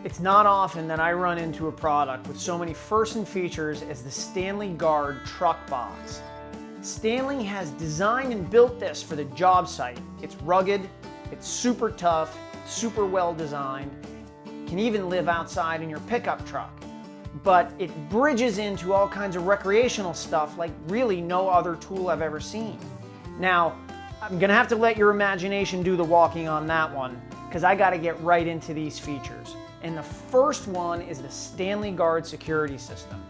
It's not often that I run into a product with so many first-in features as the Stanley Guard truck box. Stanley has designed and built this for the job site. It's rugged, it's super tough, super well designed, can even live outside in your pickup truck. But it bridges into all kinds of recreational stuff like really no other tool I've ever seen. Now, I'm gonna have to let your imagination do the walking on that one, because I gotta get right into these features. And the first one is the Stanley Guard security system.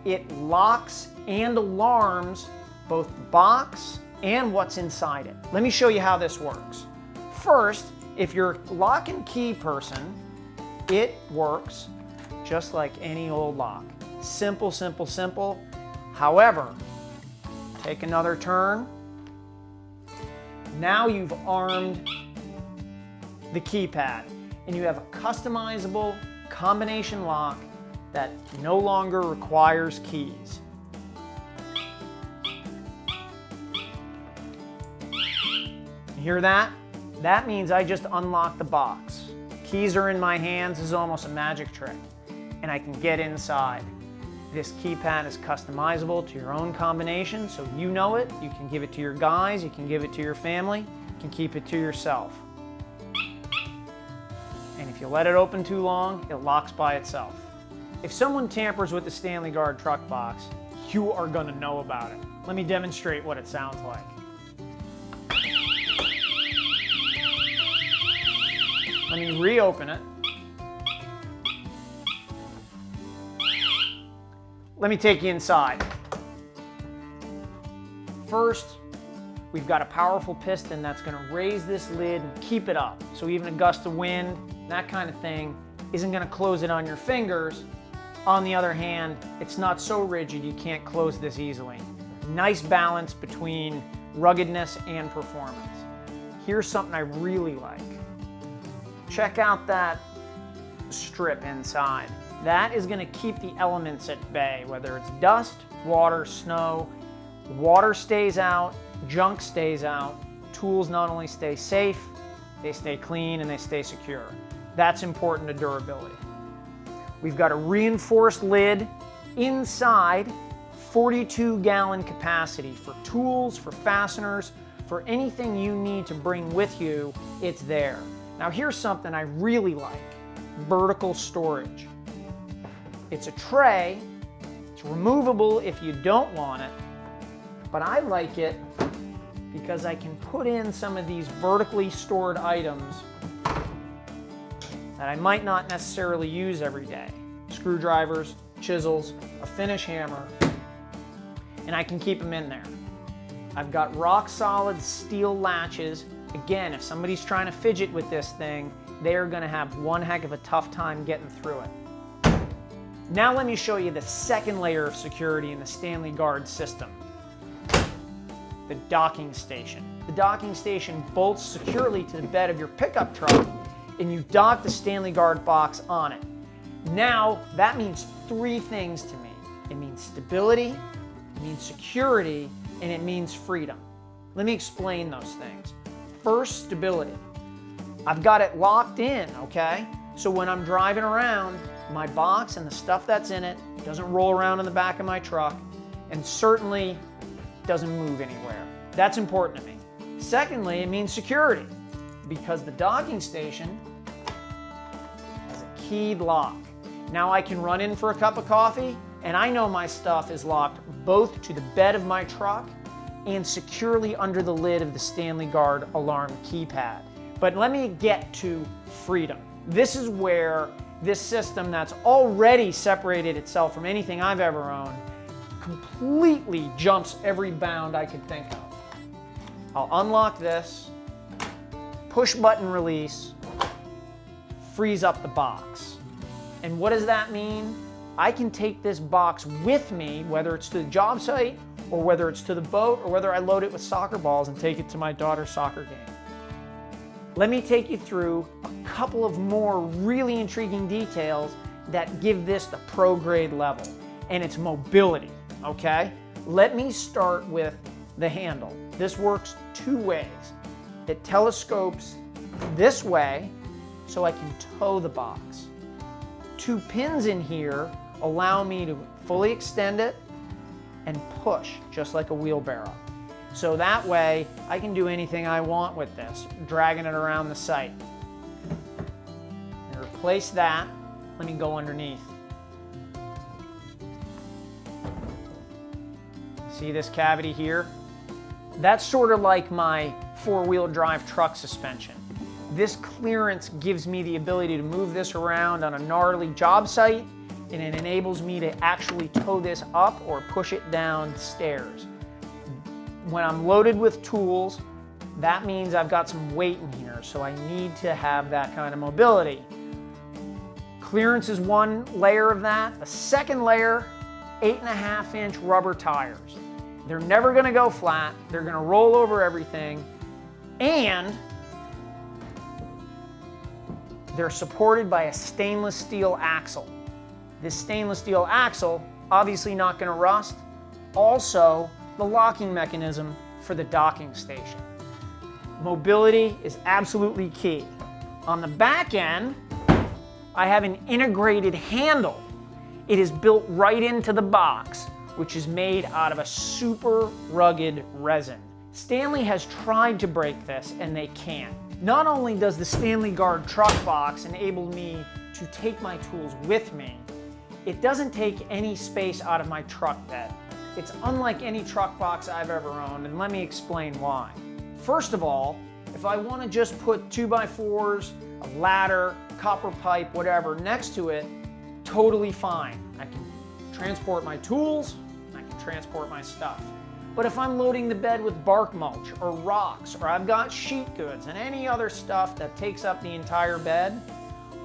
It locks and alarms both the box and what's inside it. Let me show you how this works. First, if you're a lock and key person, it works just like any old lock. Simple, simple, simple. However, take another turn. Now you've armed the keypad and you have a customizable combination lock that no longer requires keys. You hear that? That means I just unlock the box. Keys are in my hands. This is almost a magic trick. And I can get inside. This keypad is customizable to your own combination, so you know it. You can give it to your guys, you can give it to your family, you can keep it to yourself. And if you let it open too long, it locks by itself. If someone tampers with the Stanley Guard truck box, you are gonna know about it. Let me demonstrate what it sounds like. Let me reopen it. Let me take you inside. First, we've got a powerful piston that's gonna raise this lid and keep it up. So even a gust of wind, that kind of thing, isn't gonna close it on your fingers. On the other hand, it's not so rigid you can't close this easily. Nice balance between ruggedness and performance. Here's something I really like. Check out that strip inside. That is gonna keep the elements at bay, whether it's dust, water, snow. Water stays out, junk stays out. Tools not only stay safe, they stay clean and they stay secure. That's important to durability. We've got a reinforced lid inside, 42-gallon capacity for tools, for fasteners, for anything you need to bring with you, it's there. Now here's something I really like, vertical storage. It's a tray, it's removable if you don't want it, but I like it because I can put in some of these vertically stored items that I might not necessarily use every day. Screwdrivers, chisels, a finish hammer, and I can keep them in there. I've got rock solid steel latches. Again, if somebody's trying to fidget with this thing, they're gonna have one heck of a tough time getting through it. Now let me show you the second layer of security in the Stanley Guard system. The docking station. The docking station bolts securely to the bed of your pickup truck and you dock the Stanley Guard box on it. Now that means three things to me. It means stability, it means security, and it means freedom. Let me explain those things. First, stability. I've got it locked in, okay? So when I'm driving around, my box and the stuff that's in it doesn't roll around in the back of my truck and certainly doesn't move anywhere. That's important to me. Secondly, it means security because the docking station has a keyed lock. Now I can run in for a cup of coffee and I know my stuff is locked both to the bed of my truck and securely under the lid of the Stanley Guard alarm keypad. But let me get to freedom. This is where this system that's already separated itself from anything I've ever owned completely jumps every bound I could think of. I'll unlock this, push button release, freeze up the box. And what does that mean? I can take this box with me, whether it's to the job site or whether it's to the boat or whether I load it with soccer balls and take it to my daughter's soccer game. Let me take you through a couple of more really intriguing details that give this the pro grade level, and it's mobility, okay? Let me start with the handle. This works two ways. It telescopes this way so I can tow the box. 2 pins in here allow me to fully extend it and push just like a wheelbarrow. So that way I can do anything I want with this, dragging it around the site. And replace that. Let me go underneath. See this cavity here? That's sort of like my 4-wheel drive truck suspension. This clearance gives me the ability to move this around on a gnarly job site, and it enables me to actually tow this up or push it down stairs. When I'm loaded with tools, that means I've got some weight in here, so I need to have that kind of mobility. Clearance is one layer of that. The second layer, 8.5-inch rubber tires. They're never gonna go flat, they're gonna roll over everything, and they're supported by a stainless steel axle. This stainless steel axle, obviously not gonna rust. Also, the locking mechanism for the docking station. Mobility is absolutely key. On the back end, I have an integrated handle. It is built right into the box, which is made out of a super rugged resin. Stanley has tried to break this and they can't. Not only does the Stanley Guard truck box enable me to take my tools with me, it doesn't take any space out of my truck bed. It's unlike any truck box I've ever owned, and let me explain why. First of all, if I want to just put 2x4s, a ladder, copper pipe, whatever, next to it, totally fine. I can transport my tools, I can transport my stuff. But if I'm loading the bed with bark mulch or rocks, or I've got sheet goods and any other stuff that takes up the entire bed,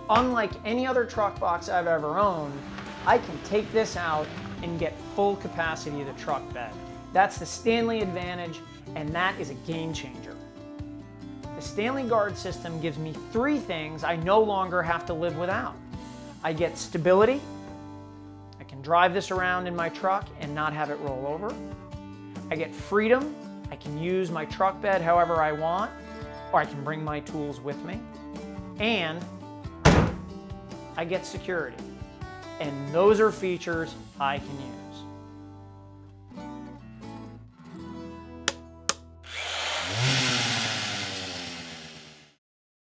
unlike any other truck box I've ever owned, I can take this out and get full capacity of the truck bed. That's the Stanley advantage, and that is a game changer. The Stanley Guard system gives me 3 things I no longer have to live without. I get stability. I can drive this around in my truck and not have it roll over. I get freedom. I can use my truck bed however I want, or I can bring my tools with me. And I get security. And those are features I can use.